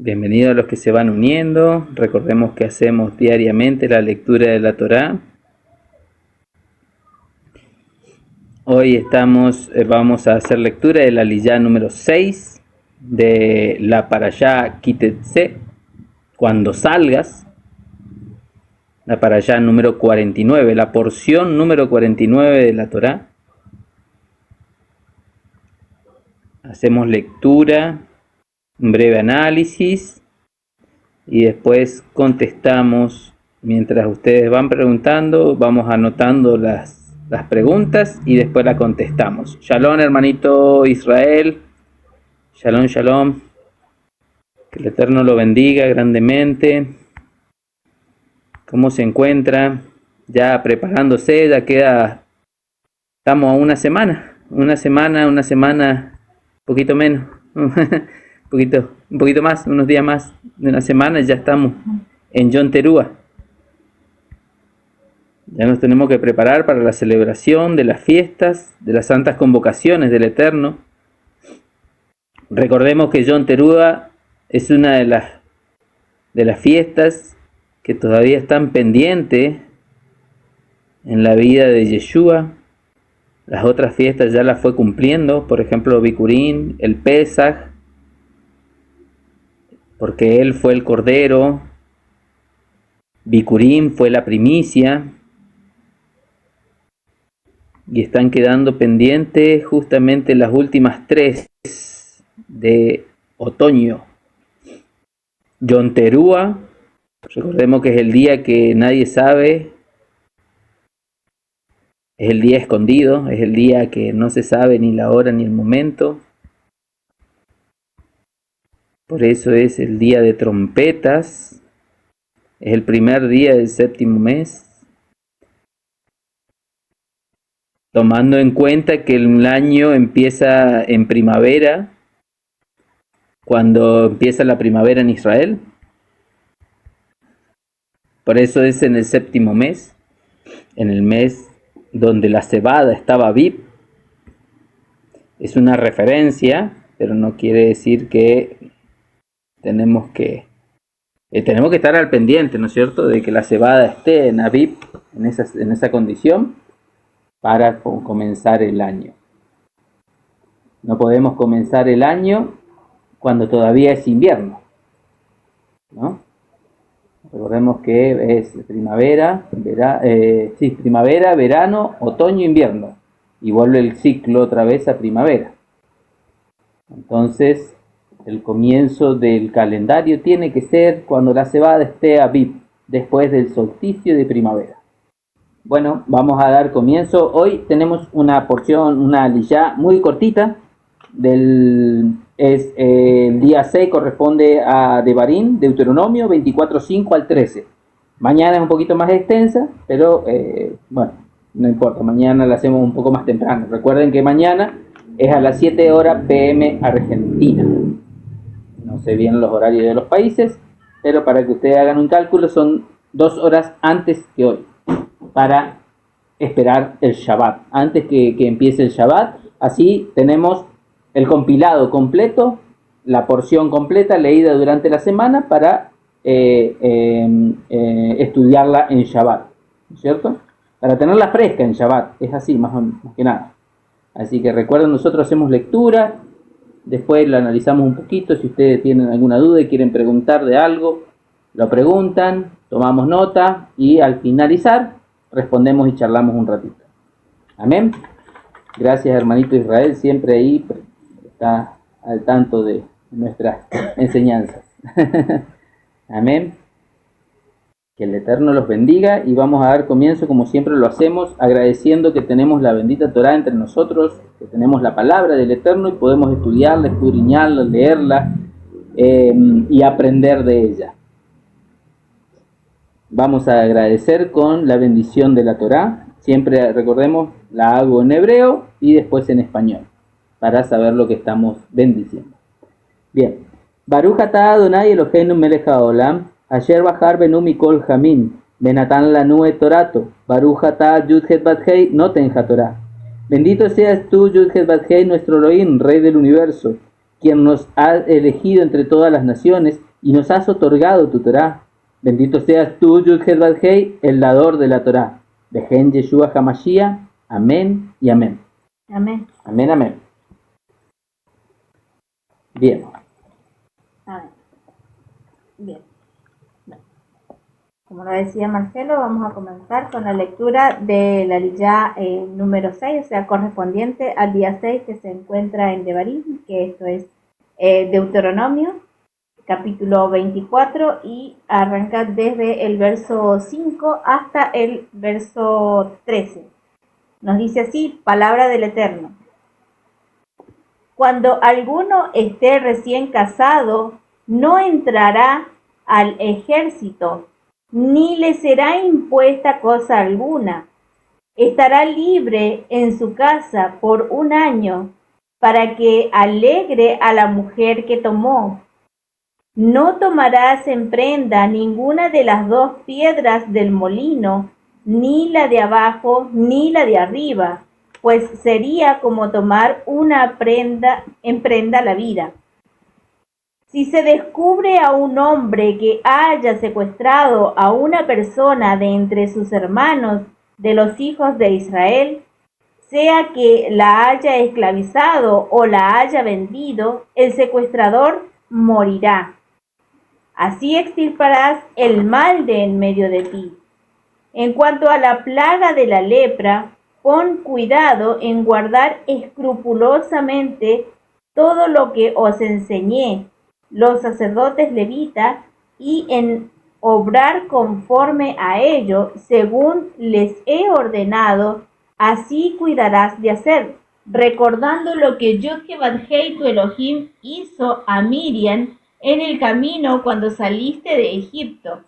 Bienvenidos a los que se van uniendo. Recordemos que hacemos diariamente la lectura de la Torá. Hoy vamos a hacer lectura de la Aliyá número 6 de la Parashá Kitetse, cuando salgas. La Parashá número 49, la porción número 49 de la Torá. Hacemos lectura, un breve análisis y después contestamos. Mientras ustedes van preguntando, vamos anotando las preguntas y después la contestamos. Shalom, hermanito Israel. Shalom, shalom. Que el Eterno lo bendiga grandemente. ¿Cómo se encuentra? Ya preparándose, estamos a una semana, poquito menos. Un poquito más, unos días más de una semana, ya estamos en Yom Teruah. Ya nos tenemos que preparar para la celebración de las fiestas, de las santas convocaciones del Eterno. Recordemos que Yom Teruah es una de las fiestas que todavía están pendientes en la vida de Yeshua. Las otras fiestas ya las fue cumpliendo, por ejemplo, Bikurim, el Pesaj, porque él fue el cordero. Bikurim fue la primicia. Y están quedando pendientes justamente las últimas 3 de otoño. Yom Teruah, recordemos que es el día que nadie sabe. Es el día escondido, es el día que no se sabe ni la hora ni el momento. Por eso es el día de trompetas. Es el primer día del 7º mes. Tomando en cuenta que el año empieza en primavera, cuando empieza la primavera en Israel. Por eso es en el 7º mes, en el mes donde la cebada estaba Aviv. Es una referencia, pero no quiere decir que tenemos que estar al pendiente, ¿no es cierto?, de que la cebada esté en Aviv, en esa condición, para comenzar el año. No podemos comenzar el año cuando todavía es invierno, ¿no? Recordemos que es primavera, verano, otoño, invierno. Y vuelve el ciclo otra vez a primavera. Entonces, el comienzo del calendario tiene que ser cuando la cebada esté Aviv, después del solsticio de primavera. Bueno, vamos a dar comienzo. Hoy tenemos una porción, una aliyá muy cortita. El día 6 corresponde a Devarim, Deuteronomio 24:5 al 13. Mañana es un poquito más extensa, pero bueno, no importa, mañana la hacemos un poco más temprano. Recuerden que mañana es a las 7 horas PM Argentina. No sé bien los horarios de los países, pero para que ustedes hagan un cálculo son 2 horas antes que hoy, para esperar el Shabbat, antes que empiece el Shabbat. Así tenemos el compilado completo, la porción completa leída durante la semana para estudiarla en Shabbat, ¿no es cierto? Para tenerla fresca en Shabbat, es así más que nada. Así que recuerden, nosotros hacemos lectura, después la analizamos un poquito. Si ustedes tienen alguna duda y quieren preguntar de algo, lo preguntan, tomamos nota y al finalizar respondemos y charlamos un ratito. Amén. Gracias, hermanito Israel, siempre ahí está al tanto de nuestras enseñanzas. Amén. Que el Eterno los bendiga y vamos a dar comienzo como siempre lo hacemos, agradeciendo que tenemos la bendita Torá entre nosotros, que tenemos la palabra del Eterno y podemos estudiarla, escudriñarla, leerla y aprender de ella. Vamos a agradecer con la bendición de la Torá. Siempre recordemos, la hago en hebreo y después en español, para saber lo que estamos bendiciendo. Bien. Baruch atah Adonai Eloheinu melech haolam, asher bahar benu mikol jamin, benatan lanu et torato, Baruch atah Yud Het Bat Hei noten hatorá. Bendito seas tú, Yud Het Bat Hei, nuestro Elohim, Rey del universo, quien nos ha elegido entre todas las naciones y nos has otorgado tu Torá. Bendito seas tú, Yud-Hel-Bad-Hei, el dador de la Torá. Bejen Yeshua HaMashiach. Amén y amén. Amén. Amén, amén. Bien. Amén. Bien. Bueno, como lo decía Marcelo, vamos a comenzar con la lectura de la Liyá número 6, o sea, correspondiente al día 6 que se encuentra en Devarim, que esto es Deuteronomio, capítulo 24, y arranca desde el verso 5 hasta el verso 13. Nos dice así, palabra del Eterno. Cuando alguno esté recién casado, no entrará al ejército, ni le será impuesta cosa alguna. Estará libre en su casa por 1 año, para que alegre a la mujer que tomó. No tomarás en prenda ninguna de las 2 piedras del molino, ni la de abajo, ni la de arriba, pues sería como tomar en prenda la vida. Si se descubre a un hombre que haya secuestrado a una persona de entre sus hermanos de los hijos de Israel, sea que la haya esclavizado o la haya vendido, el secuestrador morirá. Así extirparás el mal de en medio de ti. En cuanto a la plaga de la lepra, pon cuidado en guardar escrupulosamente todo lo que os enseñé, los sacerdotes levitas, y en obrar conforme a ello, según les he ordenado, así cuidarás de hacer, recordando lo que Yud-Heh-Bad-Hei tu Elohim hizo a Miriam en el camino cuando saliste de Egipto.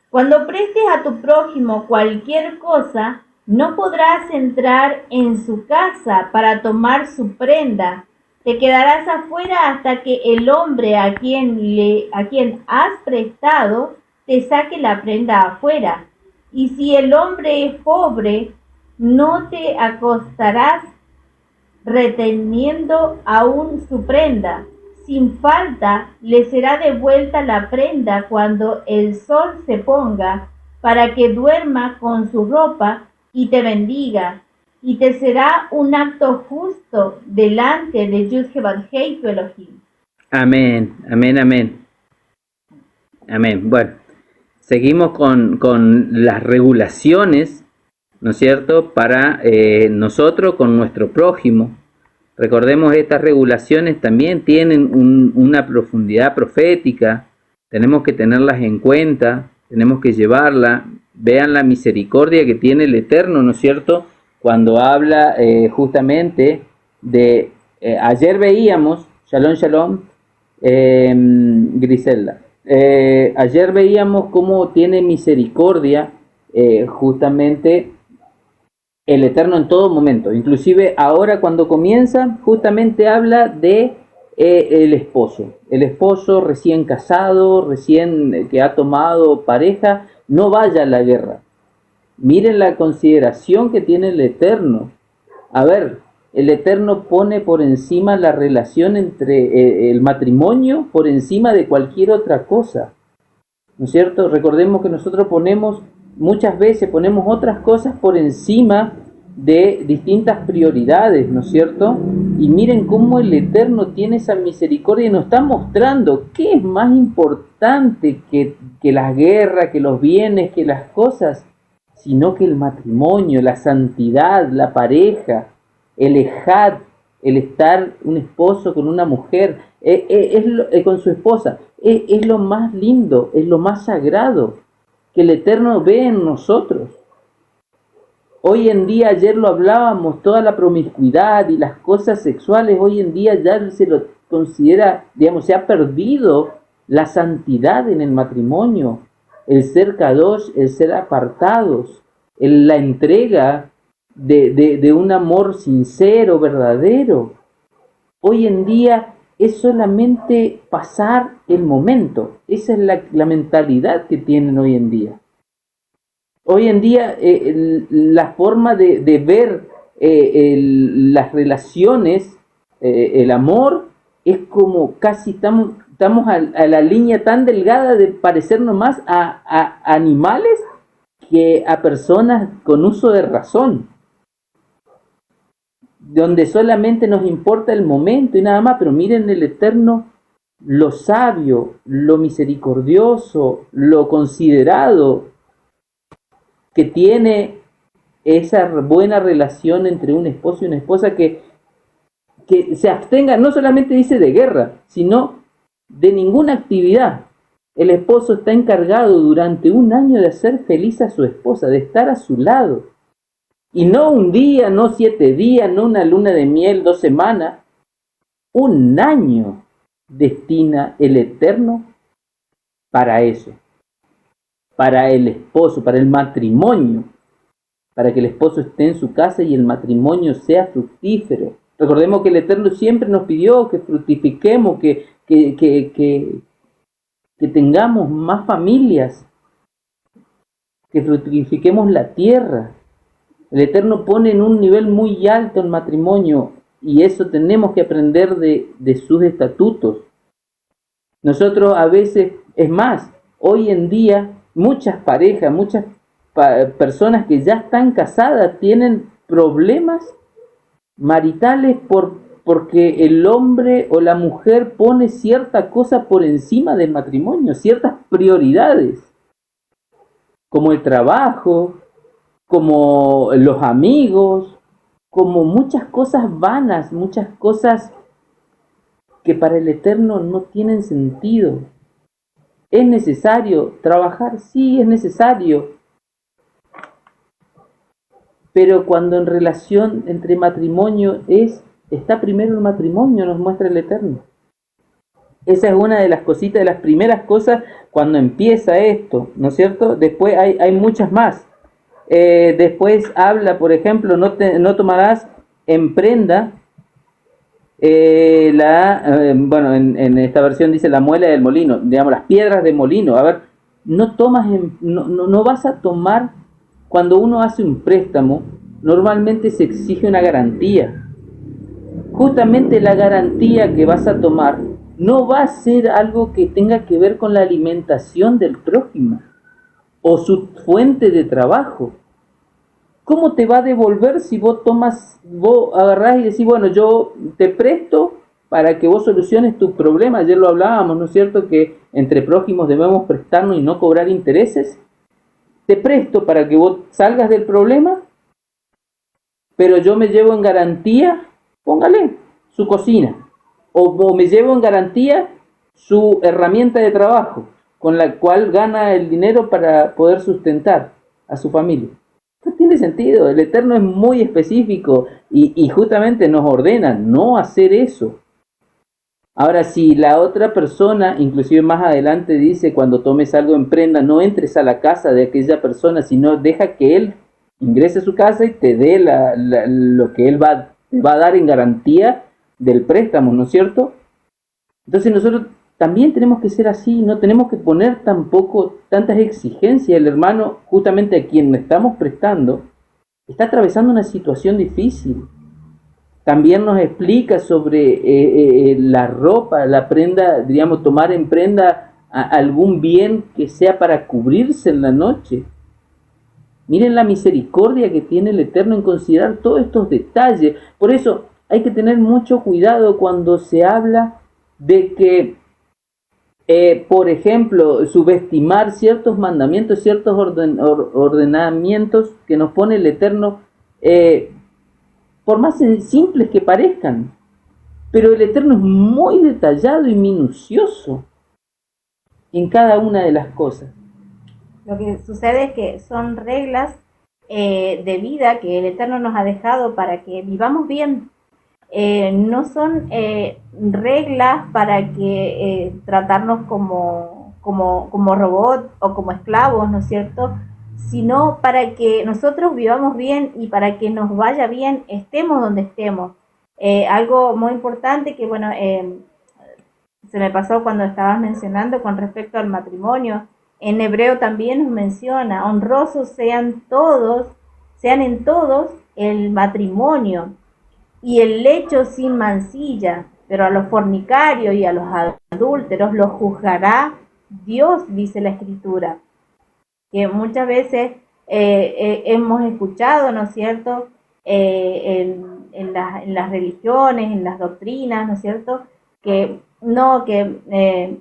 Cuando prestes a tu prójimo cualquier cosa, no podrás entrar en su casa para tomar su prenda. Te quedarás afuera hasta que el hombre a quien has prestado te saque la prenda afuera. Y si el hombre es pobre, no te acostarás reteniendo aún su prenda. Sin falta le será devuelta la prenda cuando el sol se ponga, para que duerma con su ropa y te bendiga, y te será un acto justo delante de Yud-Heh-Bad-Hei tu Elohim. Amén, amén, amén. Amén. Bueno, seguimos con las regulaciones, ¿no es cierto?, para nosotros con nuestro prójimo. Recordemos, estas regulaciones también tienen una profundidad profética, tenemos que tenerlas en cuenta, tenemos que llevarla. Vean la misericordia que tiene el Eterno, ¿no es cierto?, cuando habla justamente de, ayer veíamos, Shalom Shalom, Griselda, ayer veíamos cómo tiene misericordia justamente el Eterno en todo momento. Inclusive ahora cuando comienza, justamente habla de el esposo recién casado, recién que ha tomado pareja, no vaya a la guerra. Miren la consideración que tiene el Eterno. A ver, el Eterno pone por encima la relación entre el matrimonio, por encima de cualquier otra cosa, ¿no es cierto? Recordemos que nosotros muchas veces ponemos otras cosas por encima de distintas prioridades, ¿no es cierto? Y miren cómo el Eterno tiene esa misericordia y nos está mostrando qué es más importante que las guerras, que los bienes, que las cosas, sino que el matrimonio, la santidad, la pareja, el ejad, el estar un esposo con una mujer, con su esposa, es lo más lindo, es lo más sagrado que el Eterno ve en nosotros. Hoy en día, ayer lo hablábamos, toda la promiscuidad y las cosas sexuales, hoy en día ya se lo considera, digamos, se ha perdido la santidad en el matrimonio, el ser kadosh, el ser apartados, la entrega de un amor sincero, verdadero. Hoy en día es solamente pasar el momento. Esa es la mentalidad que tienen hoy en día. Hoy en día la forma de ver las relaciones, el amor, es como casi estamos a la línea tan delgada de parecernos más a animales que a personas con uso de razón, donde solamente nos importa el momento y nada más. Pero miren el Eterno, lo sabio, lo misericordioso, lo considerado que tiene esa buena relación entre un esposo y una esposa, que se abstenga, no solamente dice de guerra, sino de ninguna actividad. El esposo está encargado durante un año de hacer feliz a su esposa, de estar a su lado. Y no un día, no 7 días, no una luna de miel, 2 semanas. Un año destina el Eterno para eso. Para el esposo, para el matrimonio. Para que el esposo esté en su casa y el matrimonio sea fructífero. Recordemos que el Eterno siempre nos pidió que fructifiquemos, que tengamos más familias, que fructifiquemos la tierra. El Eterno pone en un nivel muy alto el matrimonio, y eso tenemos que aprender de sus estatutos. Nosotros a veces, es más, hoy en día muchas parejas, muchas personas que ya están casadas tienen problemas maritales porque el hombre o la mujer pone cierta cosa por encima del matrimonio, ciertas prioridades, como el trabajo, como los amigos, como muchas cosas vanas, muchas cosas que para el Eterno no tienen sentido. ¿Es necesario trabajar? Sí, es necesario. Pero cuando en relación entre matrimonio está primero el matrimonio, nos muestra el Eterno. Esa es una de las cositas, de las primeras cosas cuando empieza esto, ¿no es cierto? Después hay muchas más. Después habla, por ejemplo, no tomarás en prenda, bueno, en esta versión dice la muela del molino, digamos, las piedras de molino. A ver, no vas a tomar. Cuando uno hace un préstamo, normalmente se exige una garantía. Justamente la garantía que vas a tomar no va a ser algo que tenga que ver con la alimentación del prójimo o su fuente de trabajo. ¿Cómo te va a devolver si vos agarrás y decís, bueno, yo te presto para que vos soluciones tus problemas? Ayer lo hablábamos, ¿no es cierto?, que entre prójimos debemos prestarnos y no cobrar intereses. Te presto para que vos salgas del problema, pero yo me llevo en garantía, póngale, su cocina. O me llevo en garantía su herramienta de trabajo, con la cual gana el dinero para poder sustentar a su familia. No tiene sentido. El Eterno es muy específico y justamente nos ordena no hacer eso. Ahora, si la otra persona, inclusive más adelante dice, cuando tomes algo en prenda, no entres a la casa de aquella persona, sino deja que él ingrese a su casa y te dé lo que él va a dar en garantía del préstamo, ¿no es cierto? Entonces nosotros también tenemos que ser así, no tenemos que poner tampoco tantas exigencias. El hermano, justamente a quien le estamos prestando, está atravesando una situación difícil. También nos explica sobre la ropa, la prenda, digamos, tomar en prenda algún bien que sea para cubrirse en la noche. Miren la misericordia que tiene el Eterno en considerar todos estos detalles. Por eso hay que tener mucho cuidado cuando se habla de que, por ejemplo, subestimar ciertos mandamientos, ciertos ordenamientos que nos pone el Eterno, por más simples que parezcan. Pero el Eterno es muy detallado y minucioso en cada una de las cosas. Lo que sucede es que son reglas de vida que el Eterno nos ha dejado para que vivamos bien. No son reglas para que tratarnos como robots o como esclavos, ¿no es cierto?, sino para que nosotros vivamos bien y para que nos vaya bien, estemos donde estemos. Algo muy importante que, bueno, se me pasó cuando estabas mencionando con respecto al matrimonio. En hebreo también nos menciona, honrosos sean en todos el matrimonio y el lecho sin mancilla, pero a los fornicarios y a los adúlteros los juzgará Dios, dice la Escritura. Que muchas veces hemos escuchado, ¿no es cierto?, en las religiones, en las doctrinas, ¿no es cierto?, que no se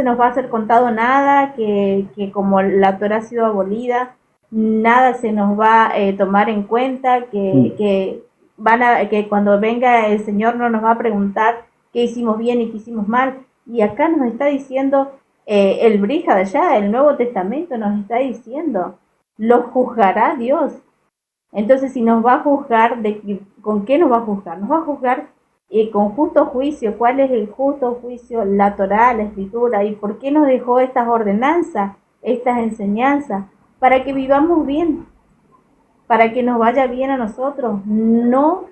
nos va a hacer contado nada, que como la Torá ha sido abolida, nada se nos va a tomar en cuenta, que cuando venga el Señor no nos va a preguntar qué hicimos bien y qué hicimos mal. Y acá nos está diciendo el Brija de allá, el Nuevo Testamento nos está diciendo, lo juzgará Dios. Entonces, si nos va a juzgar, ¿con qué nos va a juzgar? Nos va a juzgar con justo juicio. ¿Cuál es el justo juicio? La Torá, la Escritura. ¿Y por qué nos dejó estas ordenanzas, estas enseñanzas? Para que vivamos bien, para que nos vaya bien a nosotros, no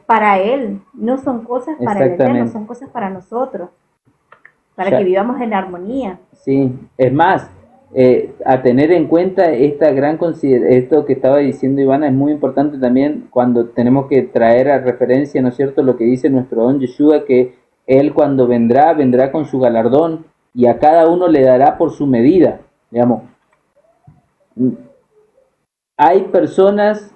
para Él. No son cosas para el Eterno, son cosas para nosotros, para que vivamos en armonía. Sí, es más, a tener en cuenta esta esto que estaba diciendo Ivana es muy importante también cuando tenemos que traer a referencia, ¿no es cierto?, lo que dice nuestro don Yeshua, que Él cuando vendrá con su galardón y a cada uno le dará por su medida, digamos. Hay personas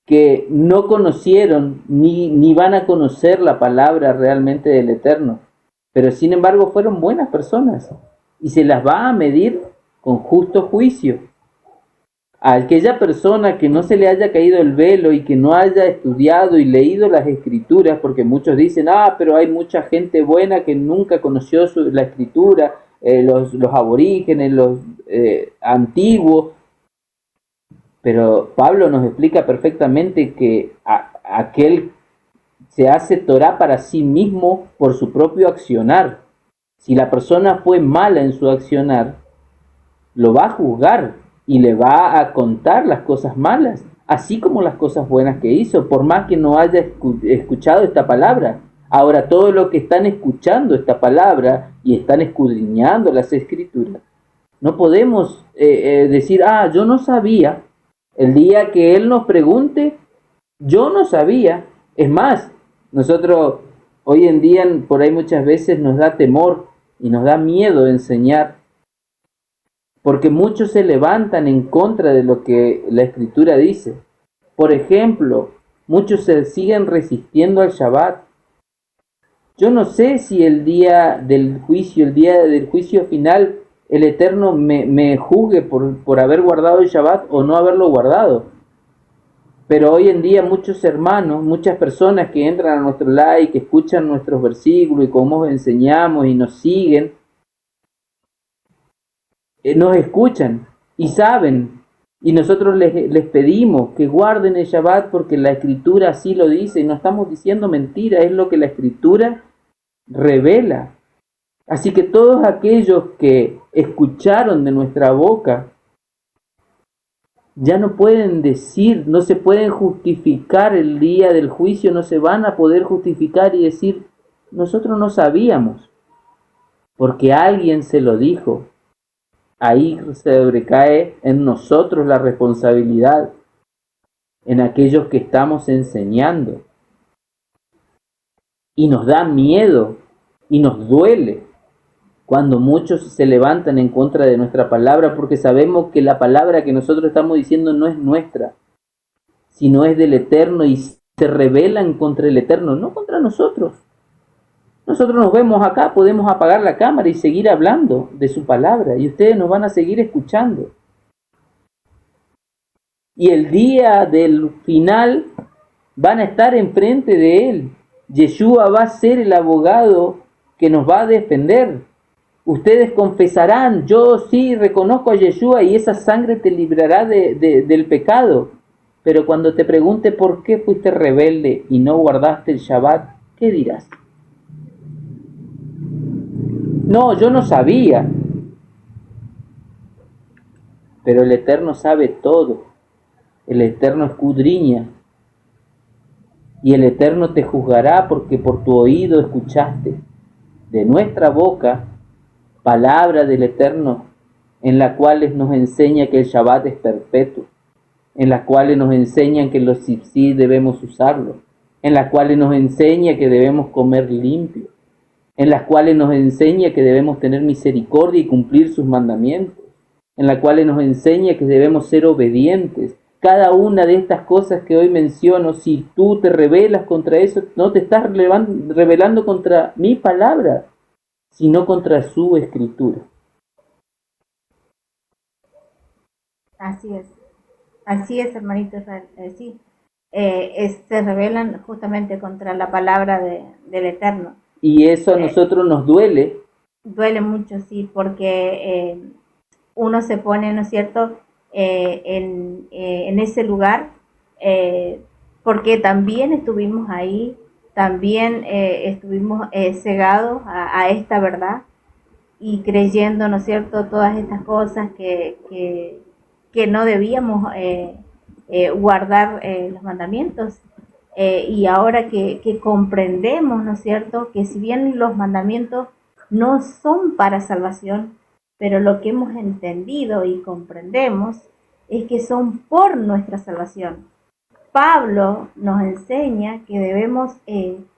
que no conocieron ni van a conocer la palabra realmente del Eterno, pero sin embargo fueron buenas personas y se las va a medir con justo juicio. A aquella persona que no se le haya caído el velo y que no haya estudiado y leído las Escrituras, porque muchos dicen, pero hay mucha gente buena que nunca conoció la Escritura, los aborígenes, los antiguos, pero Pablo nos explica perfectamente que aquel se hace Torá para sí mismo por su propio accionar. Si la persona fue mala en su accionar, lo va a juzgar y le va a contar las cosas malas, así como las cosas buenas que hizo, por más que no haya escuchado esta palabra. Ahora, todos los que están escuchando esta palabra y están escudriñando las Escrituras, no podemos decir, yo no sabía. El día que Él nos pregunte, yo no sabía. Es más, nosotros hoy en día, por ahí muchas veces nos da temor y nos da miedo enseñar, porque muchos se levantan en contra de lo que la Escritura dice. Por ejemplo, muchos se siguen resistiendo al Shabbat. Yo no sé si el día del juicio final, el Eterno me juzgue por haber guardado el Shabbat o no haberlo guardado. Pero hoy en día muchos hermanos, muchas personas que entran a nuestro live, que escuchan nuestros versículos y cómo enseñamos y nos siguen, nos escuchan y saben, y nosotros les pedimos que guarden el Shabbat porque la Escritura así lo dice, y no estamos diciendo mentira, es lo que la Escritura revela. Así que todos aquellos que escucharon de nuestra boca, ya no pueden decir, no se pueden justificar el día del juicio, no se van a poder justificar y decir, nosotros no sabíamos, porque alguien se lo dijo. Ahí se recae en nosotros la responsabilidad, en aquellos que estamos enseñando. Y nos da miedo y nos duele cuando muchos se levantan en contra de nuestra palabra, porque sabemos que la palabra que nosotros estamos diciendo no es nuestra, sino es del Eterno, y se rebelan contra el Eterno, no contra nosotros. Nosotros nos vemos acá, podemos apagar la cámara y seguir hablando de su palabra, y ustedes nos van a seguir escuchando. Y el día del final van a estar enfrente de Él. Yeshua va a ser el abogado que nos va a defender. Ustedes confesarán, yo sí reconozco a Yeshua y esa sangre te librará del pecado. Pero cuando te pregunte por qué fuiste rebelde y no guardaste el Shabbat, ¿qué dirás? No, yo no sabía. Pero el Eterno sabe todo. El Eterno escudriña. Y el Eterno te juzgará porque por tu oído escuchaste de nuestra boca palabra del Eterno, en la cual nos enseña que el Shabbat es perpetuo, en las cuales nos enseñan que los tzitzit debemos usarlo, en las cuales nos enseña que debemos comer limpio, en las cuales nos enseña que debemos tener misericordia y cumplir sus mandamientos, en las cuales nos enseña que debemos ser obedientes. Cada una de estas cosas que hoy menciono, si tú te rebelas contra eso, no te estás rebelando contra mi palabra, sino contra su escritura. Así es, hermanito Israel, sí. Se rebelan justamente contra la palabra del Eterno. Y eso a nosotros nos duele. Duele mucho, sí, porque uno se pone, ¿no es cierto?, en ese lugar, porque también estuvimos ahí, también estuvimos cegados a esta verdad y creyendo, ¿no es cierto?, todas estas cosas que no debíamos guardar los mandamientos. Y ahora que comprendemos, ¿no es cierto?, que si bien los mandamientos no son para salvación, pero lo que hemos entendido y comprendemos es que son por nuestra salvación. Pablo nos enseña que debemos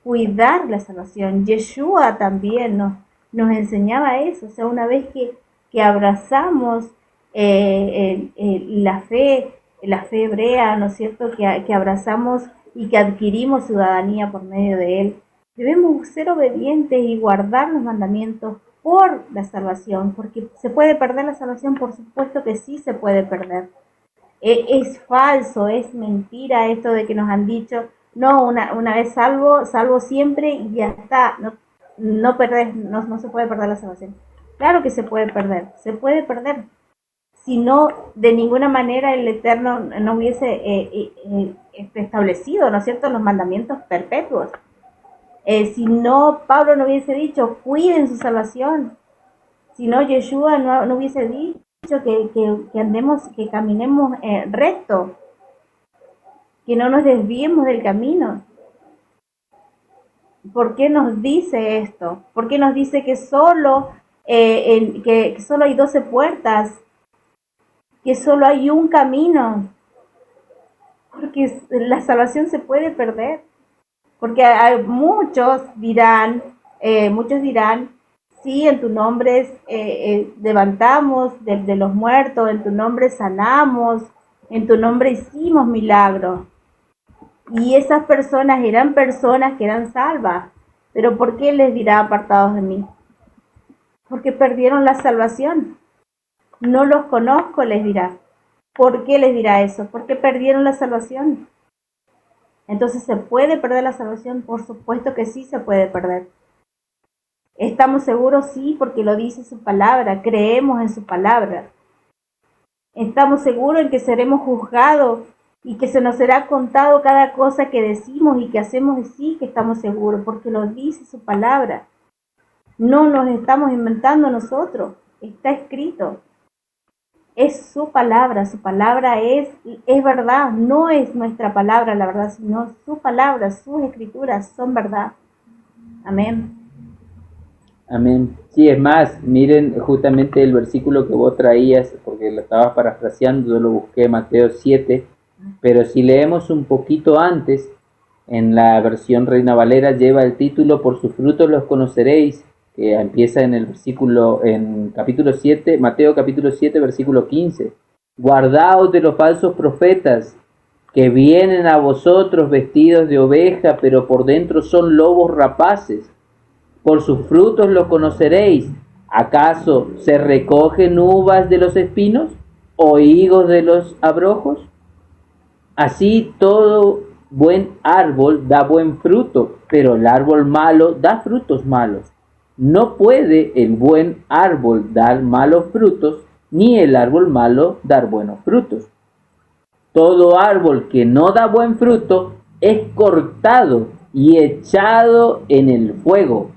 cuidar la salvación. Yeshua también nos enseñaba eso. O sea, una vez que abrazamos la fe hebrea, ¿no es cierto?, que abrazamos y que adquirimos ciudadanía por medio de él, debemos ser obedientes y guardar los mandamientos por la salvación, porque se puede perder la salvación, por supuesto que sí se puede perder. Es falso, es mentira esto de que nos han dicho, no, una vez salvo siempre y ya está, no se puede perder la salvación. Claro que se puede perder. Si no, de ninguna manera el Eterno no hubiese establecido, ¿no es cierto?, los mandamientos perpetuos. Si no, Pablo no hubiese dicho, cuiden su salvación. Si no, Yeshua no hubiese dicho que caminemos recto, que no nos desviemos del camino. ¿Por qué nos dice esto? ¿Por qué nos dice que solo hay 12 puertas? Que solo hay un camino, porque la salvación se puede perder, porque muchos dirán, sí, en tu nombre levantamos de los muertos, en tu nombre sanamos, en tu nombre hicimos milagros, y esas personas eran personas que eran salvas, pero ¿por qué les dirá apartados de mí? Porque perdieron la salvación. No los conozco, les dirá. ¿Por qué les dirá eso? Porque perdieron la salvación. Entonces, ¿se puede perder la salvación? Por supuesto que sí se puede perder. ¿Estamos seguros? Sí, porque lo dice su palabra. Creemos en su palabra. ¿Estamos seguros en que seremos juzgados y que se nos será contado cada cosa que decimos y que hacemos? Sí, que estamos seguros, porque lo dice su palabra. No nos estamos inventando nosotros. Está escrito. Es su palabra es verdad, no es nuestra palabra la verdad, sino su palabra, sus escrituras son verdad. Amén. Amén. Sí, es más, miren justamente el versículo que vos traías, porque lo estabas parafraseando, yo lo busqué, Mateo 7, pero si leemos un poquito antes, en la versión Reina Valera lleva el título, por sus frutos los conoceréis, que empieza en el versículo, en capítulo 7, Mateo capítulo 7, versículo 15. Guardaos de los falsos profetas, que vienen a vosotros vestidos de oveja, pero por dentro son lobos rapaces. Por sus frutos los conoceréis. ¿Acaso se recogen uvas de los espinos o higos de los abrojos? Así todo buen árbol da buen fruto, pero el árbol malo da frutos malos. No puede el buen árbol dar malos frutos, ni el árbol malo dar buenos frutos. Todo árbol que no da buen fruto es cortado y echado en el fuego.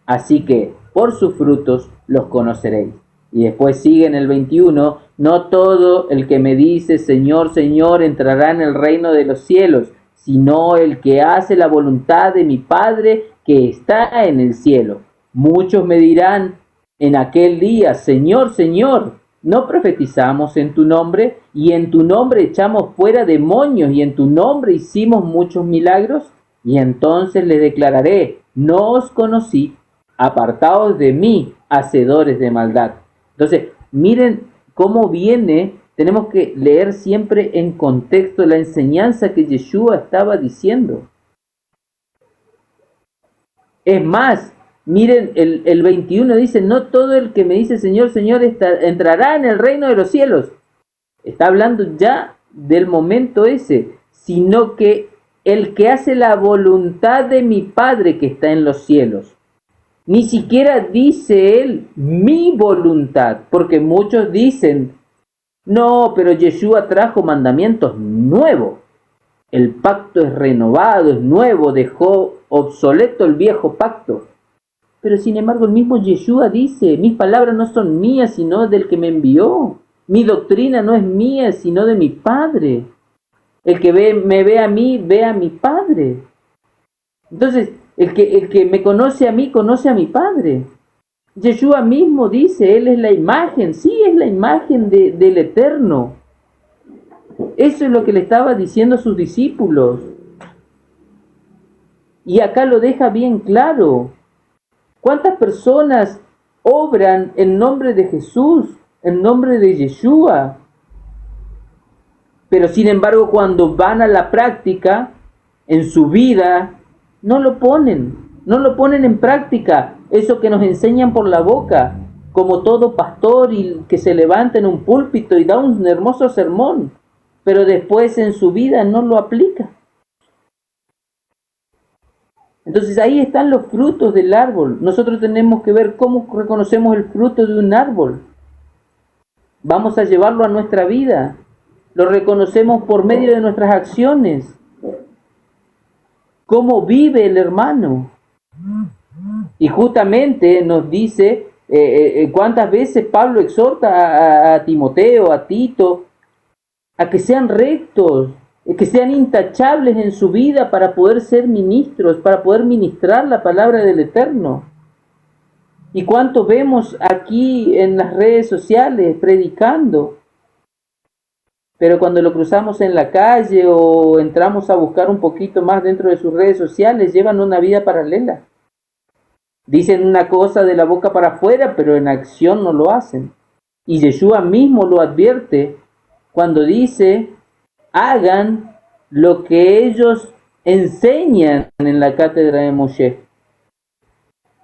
Así que por sus frutos los conoceréis. Y después sigue en el 21, no todo el que me dice Señor, Señor entrará en el reino de los cielos, sino el que hace la voluntad de mi Padre que está en el cielo. Muchos me dirán en aquel día, Señor, Señor, ¿no profetizamos en tu nombre? Y en tu nombre echamos fuera demonios, y en tu nombre hicimos muchos milagros. Y entonces les declararé, no os conocí, apartaos de mí, hacedores de maldad. Entonces, miren cómo viene, tenemos que leer siempre en contexto la enseñanza que Yeshua estaba diciendo. Es más, miren, el 21 dice, no todo el que me dice Señor, Señor, entrará en el reino de los cielos. Está hablando ya del momento ese, sino que el que hace la voluntad de mi Padre que está en los cielos. Ni siquiera dice él mi voluntad, porque muchos dicen, no, pero Yeshua trajo mandamientos nuevos. El pacto es renovado, es nuevo, dejó obsoleto el viejo pacto. Pero sin embargo el mismo Yeshua dice, mis palabras no son mías, sino del que me envió. Mi doctrina no es mía, sino de mi Padre. El que me ve a mí, ve a mi Padre. Entonces, el que me conoce a mí, conoce a mi Padre. Yeshua mismo dice, Él es la imagen, sí, es la imagen del Eterno. Eso es lo que le estaba diciendo a sus discípulos. Y acá lo deja bien claro. ¿Cuántas personas obran en nombre de Jesús, en nombre de Yeshua? Pero sin embargo, cuando van a la práctica, en su vida, no lo ponen en práctica. Eso que nos enseñan por la boca, como todo pastor y que se levanta en un púlpito y da un hermoso sermón, pero después en su vida no lo aplica. Entonces ahí están los frutos del árbol. Nosotros tenemos que ver cómo reconocemos el fruto de un árbol. Vamos a llevarlo a nuestra vida. Lo reconocemos por medio de nuestras acciones. ¿Cómo vive el hermano? Y justamente nos dice cuántas veces Pablo exhorta a Timoteo, a Tito, a que sean rectos, que sean intachables en su vida para poder ser ministros, para poder ministrar la palabra del Eterno. ¿Y cuánto vemos aquí en las redes sociales predicando? Pero cuando lo cruzamos en la calle o entramos a buscar un poquito más dentro de sus redes sociales, llevan una vida paralela. Dicen una cosa de la boca para afuera, pero en acción no lo hacen. Y Yeshua mismo lo advierte cuando dice, hagan lo que ellos enseñan en la cátedra de Moshe,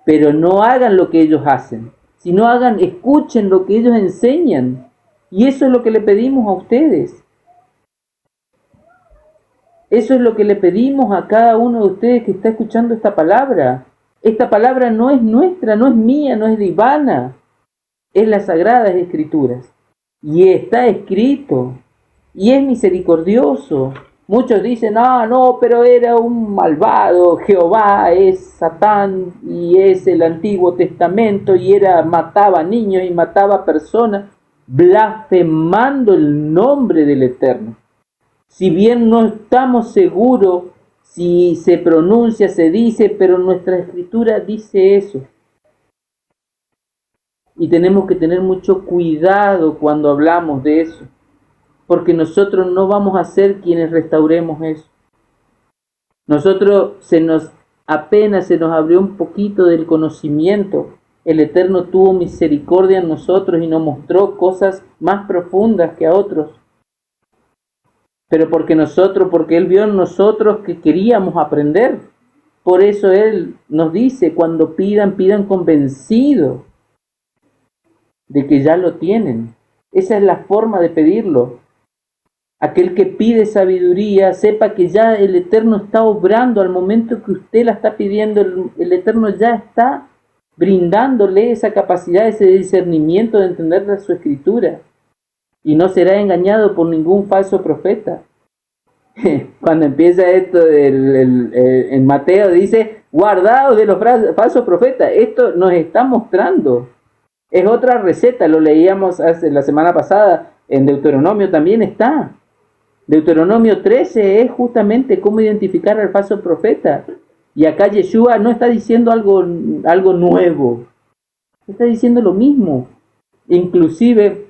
pero no hagan lo que ellos hacen, sino escuchen lo que ellos enseñan. Y eso es lo que le pedimos a ustedes. Eso es lo que le pedimos a cada uno de ustedes que está escuchando esta palabra. Esta palabra no es nuestra, no es mía, no es de Ivana. Es las Sagradas Escrituras. Y está escrito. Y es misericordioso. Muchos dicen, no, pero era un malvado. Jehová es Satán y es el Antiguo Testamento y mataba niños y mataba personas, blasfemando el nombre del Eterno. Si bien no estamos seguros si se pronuncia, se dice, pero nuestra escritura dice eso. Y tenemos que tener mucho cuidado cuando hablamos de eso, porque nosotros no vamos a ser quienes restauremos eso. Nosotros apenas se nos abrió un poquito del conocimiento. El Eterno tuvo misericordia en nosotros y nos mostró cosas más profundas que a otros. Pero porque Él vio en nosotros que queríamos aprender. Por eso Él nos dice, cuando pidan convencidos de que ya lo tienen. Esa es la forma de pedirlo. Aquel que pide sabiduría, sepa que ya el Eterno está obrando al momento que usted la está pidiendo. El Eterno ya está brindándole esa capacidad, ese discernimiento de entender su escritura. Y no será engañado por ningún falso profeta. Cuando empieza esto en Mateo dice, guardaos de los falsos profetas. Esto nos está mostrando. Es otra receta, lo leíamos la semana pasada, en Deuteronomio también está. Deuteronomio 13 es justamente cómo identificar al falso profeta. Y acá Yeshua no está diciendo algo nuevo, está diciendo lo mismo. Inclusive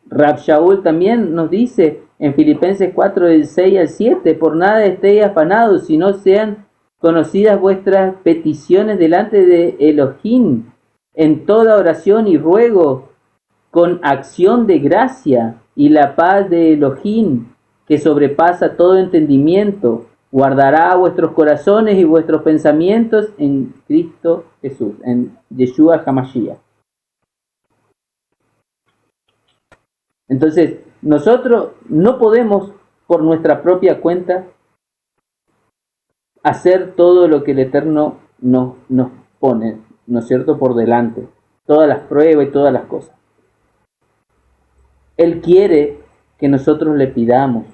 Rab Shaul también nos dice en Filipenses 4, del 6 al 7, por nada estéis afanados, sino sean conocidas vuestras peticiones delante de Elohim, en toda oración y ruego, con acción de gracia, y la paz de Elohim, que sobrepasa todo entendimiento, guardará vuestros corazones y vuestros pensamientos en Cristo Jesús, en Yeshua HaMashiach. Entonces, nosotros no podemos por nuestra propia cuenta hacer todo lo que el Eterno nos pone, ¿no es cierto?, por delante, todas las pruebas y todas las cosas. Él quiere que nosotros le pidamos,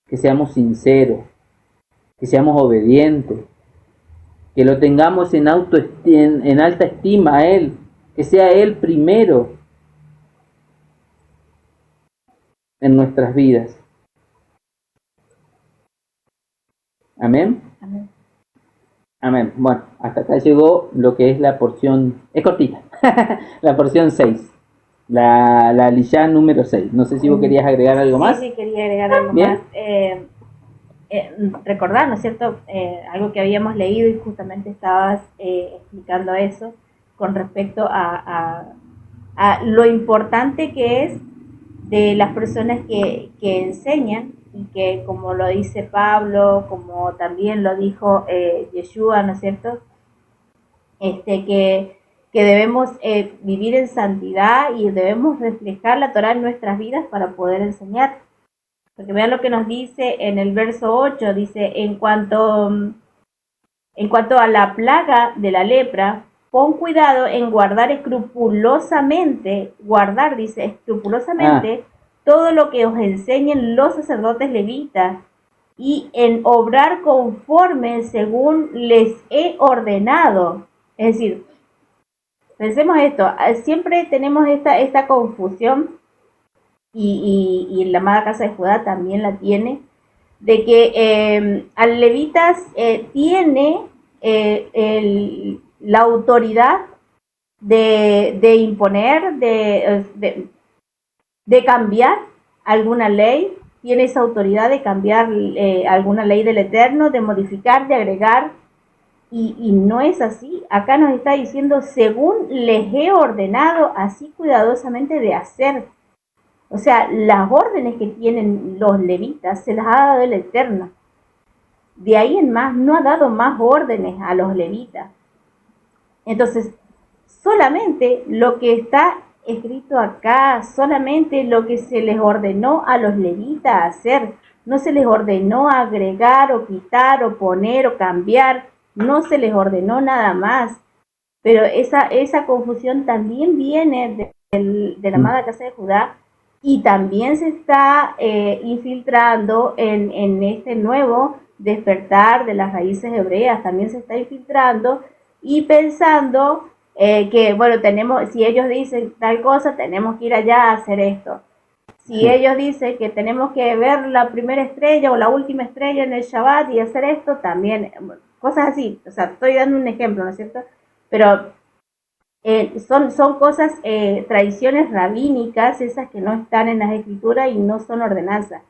que seamos sinceros, que seamos obedientes, que lo tengamos en alta estima a Él, que sea Él primero en nuestras vidas. Amén. Amén. Amén. Bueno, hasta acá llegó lo que es la porción, es cortita, la porción 6, la Aliyá número 6. No sé si vos querías agregar algo más. Sí, quería agregar algo ¿Bien? más. Recordar, ¿no es cierto?, algo que habíamos leído y justamente estabas explicando eso con respecto a lo importante que es de las personas que enseñan y que, como lo dice Pablo, como también lo dijo Yeshua, ¿no es cierto?, que debemos vivir en santidad y debemos reflejar la Torá en nuestras vidas para poder enseñar. Porque vean lo que nos dice en el verso 8, dice, en cuanto a la plaga de la lepra, pon cuidado en guardar escrupulosamente, todo lo que os enseñen los sacerdotes levitas, y en obrar conforme según les he ordenado. Es decir, pensemos esto, siempre tenemos esta confusión, y la amada casa de Judá también la tiene, de que al levitas tiene la autoridad de imponer, de cambiar alguna ley, tiene esa autoridad de cambiar alguna ley del Eterno, de modificar, de agregar, y no es así. Acá nos está diciendo, según les he ordenado, así cuidadosamente de hacer. O sea, las órdenes que tienen los levitas se las ha dado el Eterno. De ahí en más, no ha dado más órdenes a los levitas. Entonces, solamente lo que está escrito acá, solamente lo que se les ordenó a los levitas hacer, no se les ordenó agregar o quitar o poner o cambiar, no se les ordenó nada más. Pero esa confusión también viene de la amada casa de Judá, y también se está infiltrando en este nuevo despertar de las raíces hebreas, también se está infiltrando y pensando que, bueno, si ellos dicen tal cosa, tenemos que ir allá a hacer esto. Si ellos dicen que tenemos que ver la primera estrella o la última estrella en el Shabbat y hacer esto, también, cosas así. O sea, estoy dando un ejemplo, ¿no es cierto? Pero son cosas, tradiciones rabínicas, esas que no están en las escrituras y no son ordenanzas.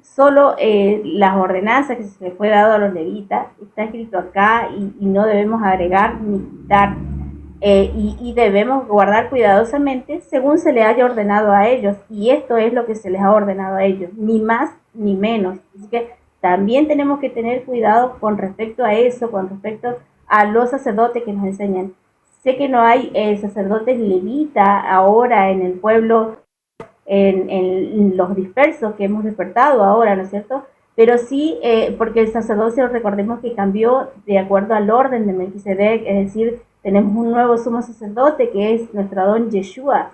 Solo las ordenanzas que se les fue dado a los levitas está escrito acá, y no debemos agregar ni quitar, y debemos guardar cuidadosamente según se le haya ordenado a ellos, y esto es lo que se les ha ordenado a ellos, ni más ni menos. Así que también tenemos que tener cuidado con respecto a eso, con respecto a los sacerdotes que nos enseñan. Sé que no hay sacerdotes levitas ahora en el pueblo, en los dispersos que hemos despertado ahora, ¿no es cierto? Pero sí, porque el sacerdocio, recordemos que cambió de acuerdo al orden de Melquisedec, es decir, tenemos un nuevo sumo sacerdote que es nuestro Adón Yeshua.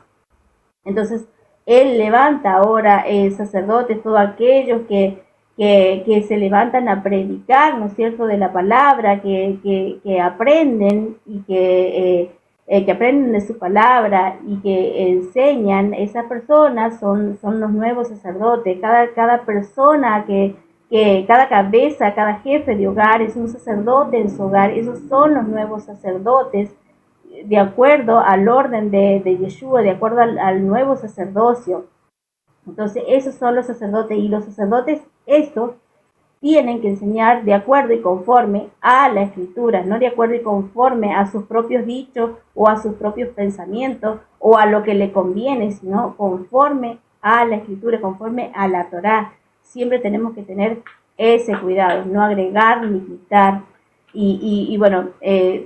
Entonces, él levanta ahora sacerdotes, todos aquellos que se levantan a predicar, ¿no es cierto?, de la palabra, que aprenden y que aprenden de su palabra y que enseñan. Esas personas son los nuevos sacerdotes. Cada persona cada cabeza, cada jefe de hogar es un sacerdote en su hogar. Esos son los nuevos sacerdotes, de acuerdo al orden de Yeshua, de acuerdo al nuevo sacerdocio. Entonces, esos son los sacerdotes, y los sacerdotes estos tienen que enseñar de acuerdo y conforme a la Escritura, no de acuerdo y conforme a sus propios dichos o a sus propios pensamientos o a lo que le conviene, sino conforme a la Escritura, conforme a la Torá. Siempre tenemos que tener ese cuidado, no agregar ni quitar. Y bueno,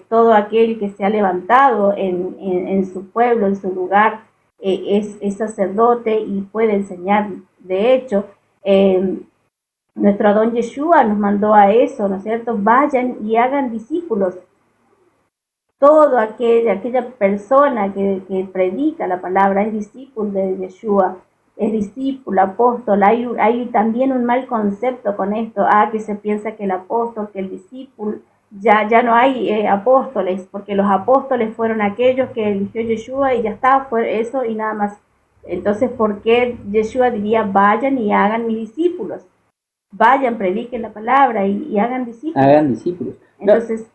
todo aquel que se ha levantado en su pueblo, en su lugar, es sacerdote y puede enseñar. De hecho, nuestro Adón Yeshua nos mandó a eso, ¿no es cierto? Vayan y hagan discípulos. Toda aquella persona que predica la palabra es discípulo de Yeshua, es discípulo, apóstol. Hay también un mal concepto con esto, que se piensa que el apóstol, que el discípulo, ya no hay apóstoles, porque los apóstoles fueron aquellos que eligió Yeshua y ya está, fue eso y nada más. Entonces, ¿por qué Yeshua diría vayan y hagan mis discípulos? Vayan, prediquen la palabra y hagan discípulos. Hagan discípulos. Entonces,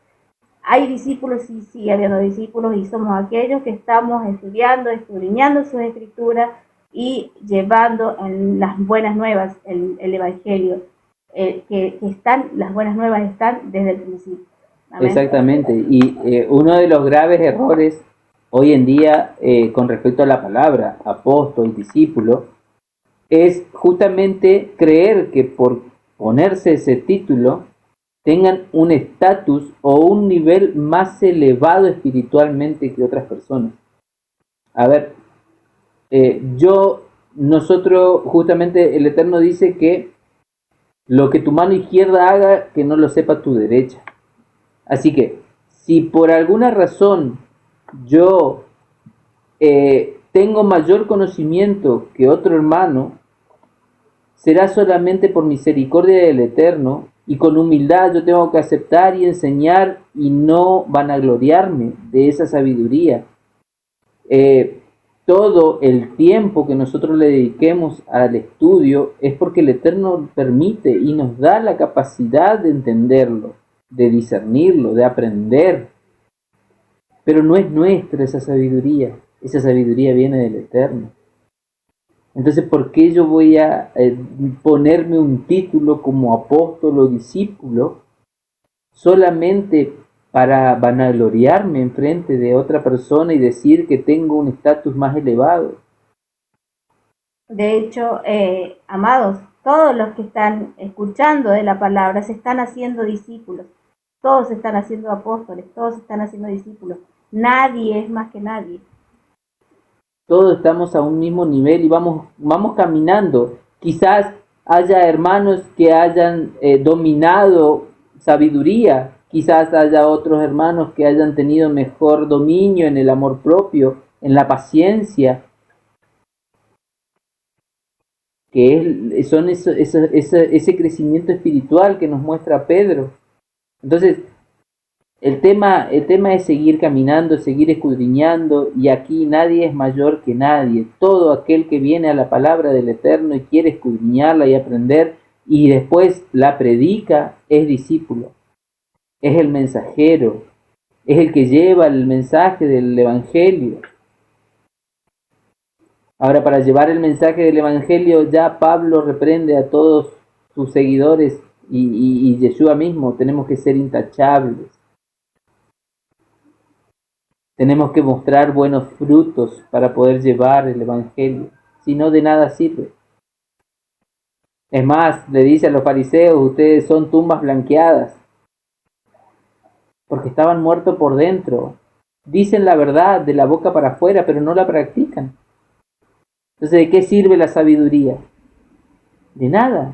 hay discípulos, sí, sigue habiendo discípulos y somos aquellos que estamos estudiando, escudriñando sus escrituras y llevando en las buenas nuevas el Evangelio. Que están, las buenas nuevas están desde el principio. Amén. Exactamente, y uno de los graves errores hoy en día con respecto a la palabra apóstol, discípulo, es justamente creer que por ponerse ese título tengan un estatus o un nivel más elevado espiritualmente que otras personas. A ver, nosotros, justamente el Eterno dice que lo que tu mano izquierda haga, que no lo sepa tu derecha. Así que, si por alguna razón yo tengo mayor conocimiento que otro hermano, será solamente por misericordia del Eterno, y con humildad yo tengo que aceptar y enseñar y no vanagloriarme de esa sabiduría. Todo el tiempo que nosotros le dediquemos al estudio es porque el Eterno permite y nos da la capacidad de entenderlo, de discernirlo, de aprender. Pero no es nuestra esa sabiduría viene del Eterno. Entonces, ¿por qué yo voy a ponerme un título como apóstol o discípulo solamente para vanagloriarme en frente de otra persona y decir que tengo un estatus más elevado? De hecho, amados, todos los que están escuchando de la palabra se están haciendo discípulos. Todos se están haciendo apóstoles, todos se están haciendo discípulos. Nadie es más que nadie. Todos estamos a un mismo nivel y vamos caminando. Quizás haya hermanos que hayan dominado sabiduría, quizás haya otros hermanos que hayan tenido mejor dominio en el amor propio, en la paciencia, que son ese crecimiento espiritual que nos muestra Pedro. Entonces, el tema es seguir caminando, seguir escudriñando, y aquí nadie es mayor que nadie. Todo aquel que viene a la palabra del Eterno y quiere escudriñarla y aprender, y después la predica, es discípulo, es el mensajero, es el que lleva el mensaje del Evangelio. Ahora, para llevar el mensaje del Evangelio, ya Pablo reprende a todos sus seguidores y Yeshua mismo, tenemos que ser intachables. Tenemos que mostrar buenos frutos para poder llevar el Evangelio, si no, de nada sirve. Es más, le dice a los fariseos, ustedes son tumbas blanqueadas, porque estaban muertos por dentro. Dicen la verdad de la boca para afuera, pero no la practican. Entonces, ¿de qué sirve la sabiduría? De nada.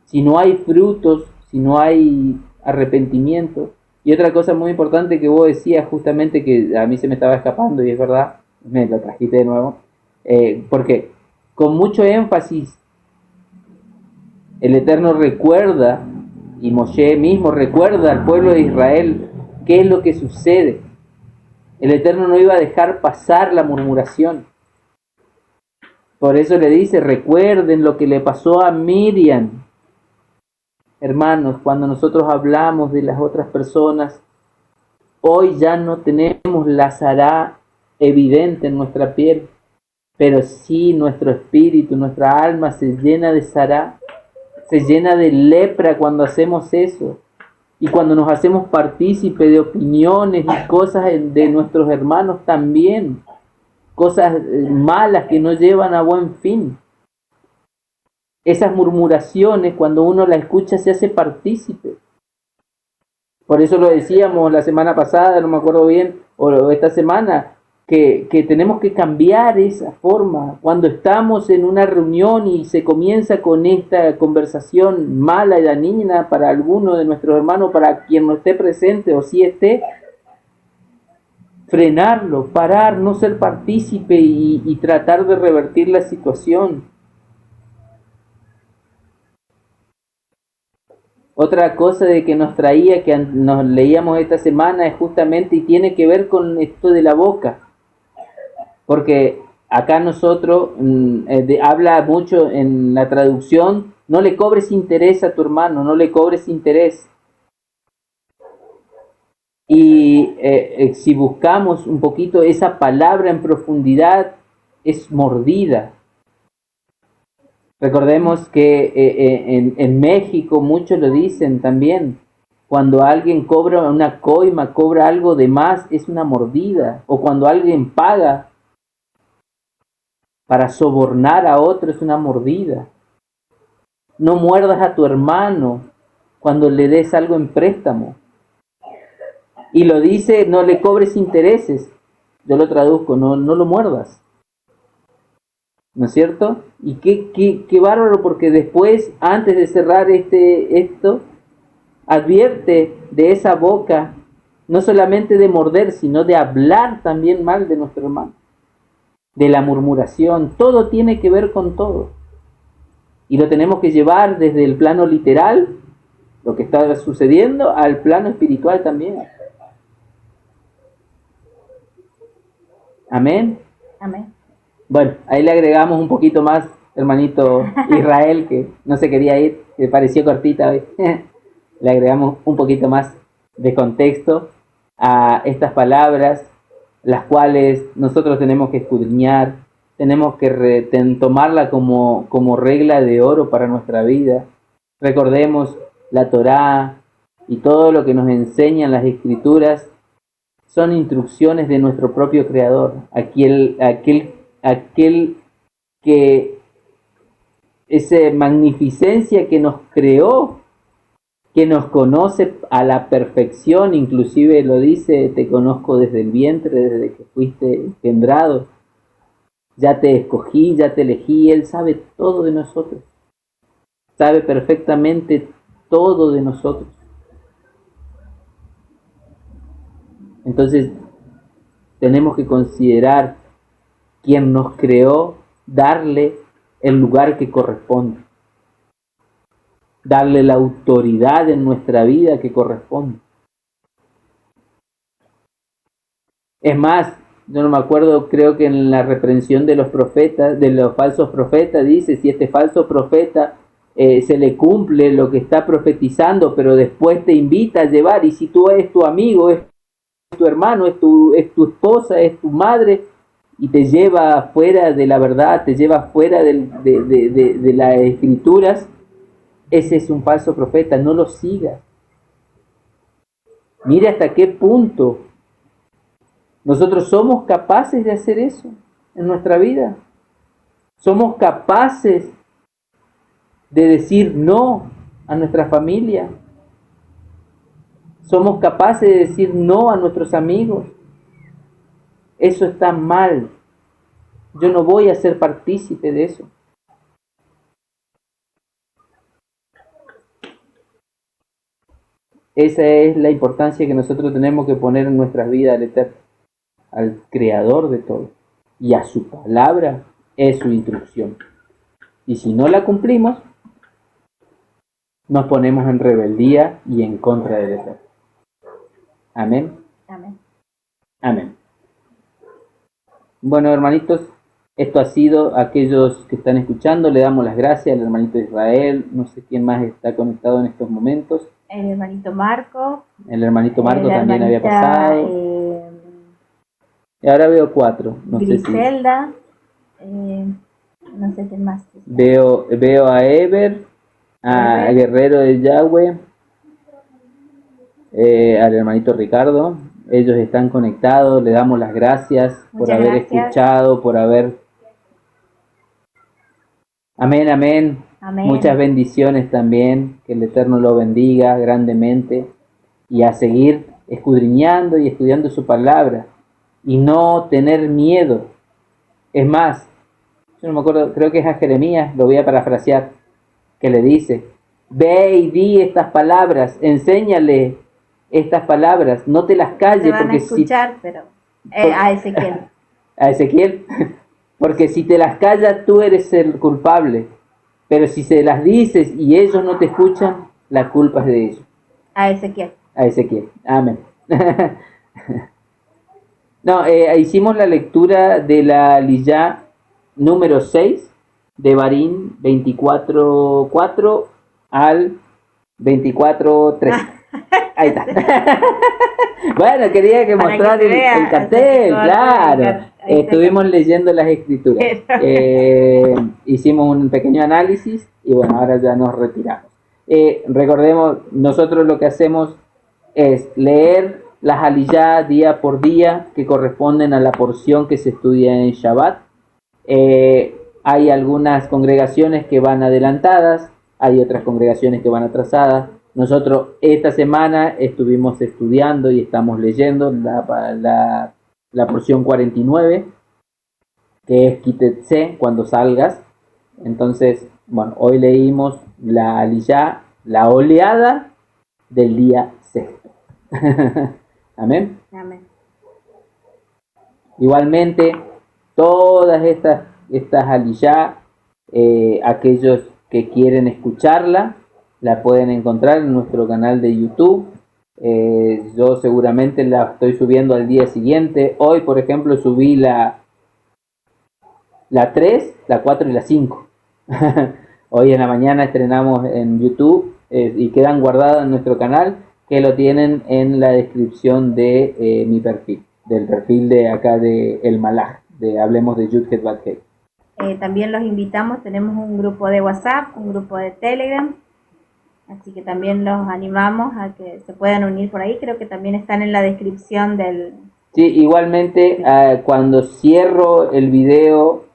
Si no hay frutos, si no hay arrepentimiento. Y otra cosa muy importante que vos decías, justamente, que a mí se me estaba escapando, y es verdad, me lo trajiste de nuevo, porque con mucho énfasis el Eterno recuerda, y Moshe mismo recuerda al pueblo de Israel qué es lo que sucede. El Eterno no iba a dejar pasar la murmuración. Por eso le dice, recuerden lo que le pasó a Miriam. Hermanos, cuando nosotros hablamos de las otras personas, hoy ya no tenemos la Sará evidente en nuestra piel, pero sí nuestro espíritu, nuestra alma se llena de Sará, Se llena de lepra cuando hacemos eso. Y cuando nos hacemos partícipe de opiniones y cosas de nuestros hermanos también. Cosas malas que no llevan a buen fin. Esas murmuraciones, cuando uno las escucha, se hace partícipe. Por eso lo decíamos la semana pasada, no me acuerdo bien, o esta semana, que tenemos que cambiar esa forma. Cuando estamos en una reunión y se comienza con esta conversación mala y dañina para alguno de nuestros hermanos, para quien no esté presente o sí esté, frenarlo, parar, no ser partícipe y tratar de revertir la situación. Otra cosa de que nos traía, que nos leíamos esta semana, es justamente, y tiene que ver con esto de la boca. Porque acá nosotros, habla mucho en la traducción, no le cobres interés a tu hermano, no le cobres interés. Y si buscamos un poquito esa palabra en profundidad, es mordida. Recordemos que en México muchos lo dicen también. Cuando alguien cobra una coima, cobra algo de más, es una mordida. O cuando alguien paga para sobornar a otro, es una mordida. No muerdas a tu hermano cuando le des algo en préstamo. Y lo dice, no le cobres intereses. Yo lo traduzco, no lo muerdas. ¿No es cierto? Y qué bárbaro, porque después, antes de cerrar esto, advierte de esa boca, no solamente de morder, sino de hablar también mal de nuestro hermano. De la murmuración, todo tiene que ver con todo. Y lo tenemos que llevar desde el plano literal, lo que está sucediendo, al plano espiritual también. Amén. Amén. Bueno, ahí le agregamos un poquito más, hermanito Israel, que no se quería ir, que pareció cortita hoy. Le agregamos un poquito más de contexto a estas palabras, las cuales nosotros tenemos que escudriñar, tenemos que tomarla como regla de oro para nuestra vida. Recordemos la Torá y todo lo que nos enseñan las Escrituras son instrucciones de nuestro propio Creador, aquel que esa magnificencia que nos creó, que nos conoce a la perfección, inclusive lo dice, te conozco desde el vientre, desde que fuiste engendrado, ya te escogí, ya te elegí. Él sabe todo de nosotros, sabe perfectamente todo de nosotros. Entonces tenemos que considerar quien nos creó, darle el lugar que corresponde, darle la autoridad en nuestra vida que corresponde. Es más, yo no me acuerdo, creo que en la reprensión de los profetas, de los falsos profetas, dice, si este falso profeta se le cumple lo que está profetizando, pero después te invita a llevar, y si tú eres tu amigo, es tu hermano, es tu esposa, es tu madre, y te lleva fuera de la verdad, te lleva fuera de las escrituras, ese es un falso profeta, no lo sigas. Mire hasta qué punto nosotros somos capaces de hacer eso en nuestra vida. Somos capaces de decir no a nuestra familia. Somos capaces de decir no a nuestros amigos. Eso está mal. Yo no voy a ser partícipe de eso. Esa es la importancia que nosotros tenemos que poner en nuestras vidas al Eterno, al Creador de todo. Y a su palabra es su instrucción. Y si no la cumplimos, nos ponemos en rebeldía y en contra del Eterno. Amén. Amén. Amén. Bueno, hermanitos, esto ha sido aquellos que están escuchando. Le damos las gracias al hermanito Israel. No sé quién más está conectado en estos momentos. El hermanito Marco. El hermanito Marco también había pasado. Y ahora veo 4. No Griselda. No sé quién más. Veo a Ever. a Guerrero de Yahweh, al hermanito Ricardo. Ellos están conectados, le damos las gracias por Muchas haber gracias. escuchado, por haber... Amén, amén. Amén. Muchas bendiciones también, que el Eterno lo bendiga grandemente y a seguir escudriñando y estudiando su palabra y no tener miedo. Es más, yo no me acuerdo, creo que es a Jeremías, lo voy a parafrasear, que le dice: ve y di estas palabras, enséñale estas palabras, no te las calles, Te van a porque escuchar, pero a Ezequiel. a Ezequiel, porque si te las callas tú eres el culpable, pero si se las dices y ellos no te escuchan, la culpa es de ellos. A Ezequiel. A Ezequiel, amén. No, hicimos la lectura de la Aliyá número 6 de Barín 24:4 al 24:3. Ahí está. Bueno, quería que Para mostrar que se vea, el cartel, claro. ahí está. Estuvimos leyendo las escrituras. Hicimos un pequeño análisis y bueno, ahora ya nos retiramos. Recordemos, nosotros lo que hacemos es leer las aliyá día por día que corresponden a la porción que se estudia en Shabbat. Hay algunas congregaciones que van adelantadas, hay otras congregaciones que van atrasadas. Nosotros esta semana estuvimos estudiando y estamos leyendo la porción 49, que es Kitetse, cuando salgas. Entonces, bueno, hoy leímos la aliyá, la oleada del día sexto. Amén. Amén. Igualmente, todas estas aliyá, aquellos que quieren escucharla, la pueden encontrar en nuestro canal de YouTube. Yo seguramente la estoy subiendo al día siguiente. Hoy, por ejemplo, subí la 3, la 4 y la 5. Hoy en la mañana estrenamos en YouTube y quedan guardadas en nuestro canal, que lo tienen en la descripción de mi perfil, del perfil de acá de El Malaj, de Hablemos de Yudhet Bat-Hei. También los invitamos, tenemos un grupo de WhatsApp, un grupo de Telegram, así que también los animamos a que se puedan unir por ahí. Creo que también están en la descripción del... Sí, igualmente cuando cierro el video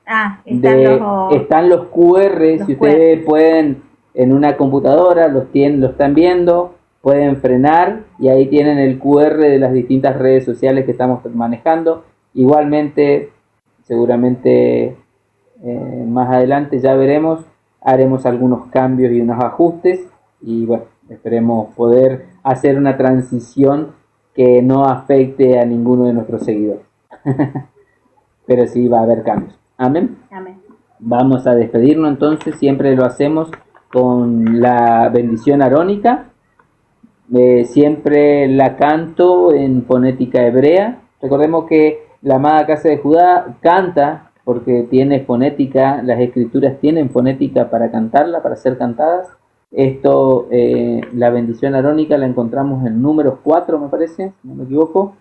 están los QR, si ustedes pueden en una computadora, los están viendo, pueden frenar y ahí tienen el QR de las distintas redes sociales que estamos manejando. Igualmente, seguramente más adelante ya veremos, haremos algunos cambios y unos ajustes y bueno, esperemos poder hacer una transición que no afecte a ninguno de nuestros seguidores. Pero sí va a haber cambios. Amén. Amén. Vamos a despedirnos entonces, siempre lo hacemos con la bendición arónica. Siempre la canto en fonética hebrea. Recordemos que la amada casa de Judá canta porque tiene fonética, las escrituras tienen fonética para cantarla, para ser cantadas. Esto, la bendición arónica la encontramos en números 4, me parece, si no me equivoco.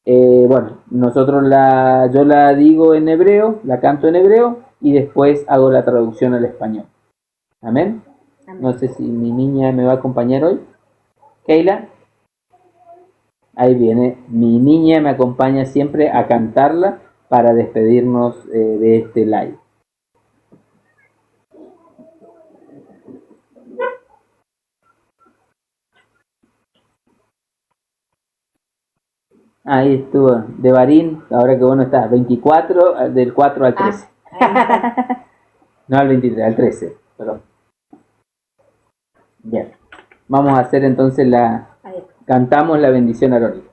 Bueno, yo la digo en hebreo, la canto en hebreo y después hago la traducción al español. Amén. Amén. No sé si mi niña me va a acompañar hoy. Keila. Ahí viene. Mi niña me acompaña siempre a cantarla para despedirnos de este live. Ahí estuvo, de Barín, ahora que vos no estás, 24, del 4 al 13. No al 23, al 13, perdón. Bien, vamos a hacer entonces cantamos la bendición arónica.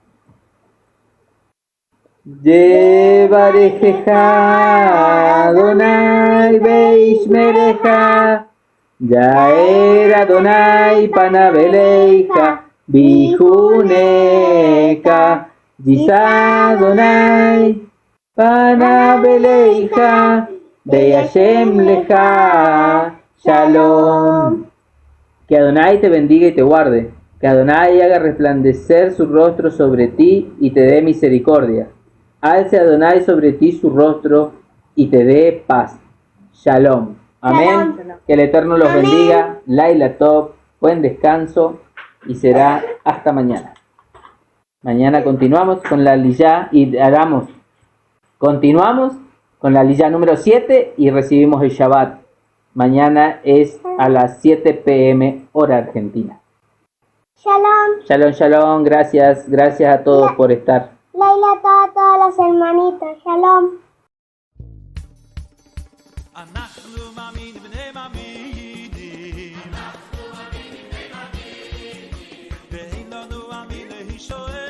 Yevarejeja Adonai Beishmereja, Yaer Adonai Panabeleja, Bijuneka, Yisa Adonai Panabeleja, Beyashem Leja, Shalom. Que Adonai te bendiga y te guarde, que Adonai haga resplandecer su rostro sobre ti y te dé misericordia. Alce Adonai sobre ti su rostro y te dé paz. Shalom. Amén. Shalom. Que el Eterno los Amén. bendiga. Laila Tov, buen descanso y será hasta mañana. Mañana continuamos con la Liyá y continuamos con la Liyá número 7 y recibimos el Shabbat. Mañana es a las 7 p.m. hora argentina. Shalom. Shalom, shalom. Gracias a todos por estar. Laila, todas las hermanitas. Shalom. אנחנו מאמינים בני מאמינים ואין לנו עם להישאר